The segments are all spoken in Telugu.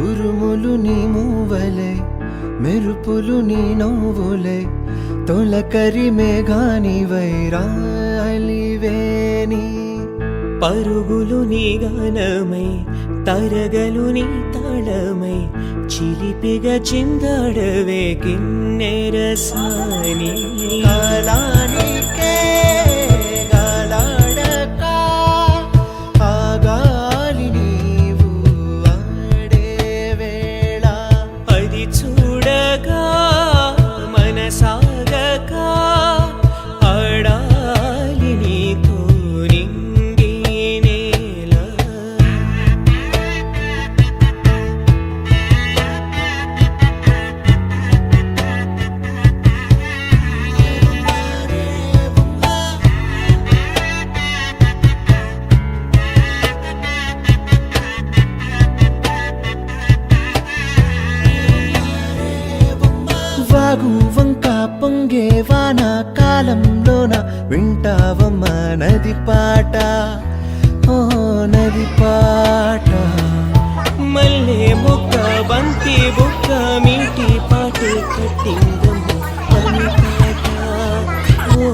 ఉరుములు నీ మూవలే మెరుపులు నీ నవ్వులే తొలకరి మేఘాని వైరాలివేని పరుగులు నీ గానమై తరగలు నీ తాళమై చిలిపిగా చిందాడవే కిన్నెరసాని కాలానికే గాలాడక ఆ గాలి నీవు ఆడే వేళ అది చూడగా మనసాగక ఆడాలి నీతో నింగి నేల వాగు వంక పొంగే వాన కాలంలోన వింటావమ్మా నది పాట ఓ నది పాట మల్లె మొక్క బంతి బొక్క మీటి పాటే కట్టిందమ్మ అని పాట ఓ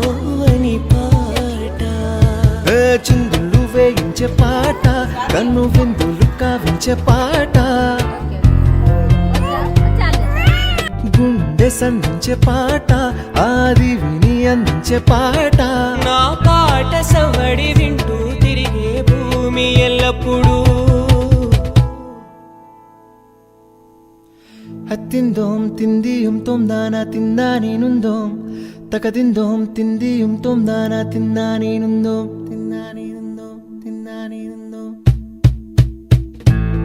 అని పాట చిందులు వేయించే పాట కన్ను విందులు కావించే పాట గుండె సంధించే పాట ఆది విని అందించే పాట నా పాట సవడి వింటూ తిరిగే భూమి ఎల్లప్పుడూ హత్తిందోం తిందియుం తొందానా తిందా నేనుందోం తకదిందోం తిందియుం తొందానా తిందా నేనుందోం తిందా నేనుందోం తిందా నేనుందోం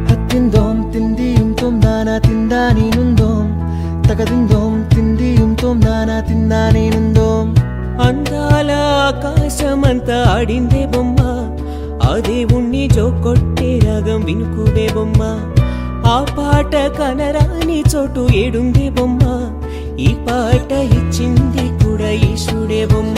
హత్తిందోం తిందియుం తొందానా తిందా నేనుందోం తకదిందోం తిందియుం తొందానా తిందా నేనుందోం అందాల ఆకాశమంతా ఆడిందే బొమ్మ ఆ దేవుణ్ణి జోకొట్టే రాగం వినుకువే బొమ్మ ఆ పాట కనరాని చోటు ఏడుందే బొమ్మ ఈ పాట ఇచ్చింది కూడా ఈశుడే బొమ్మ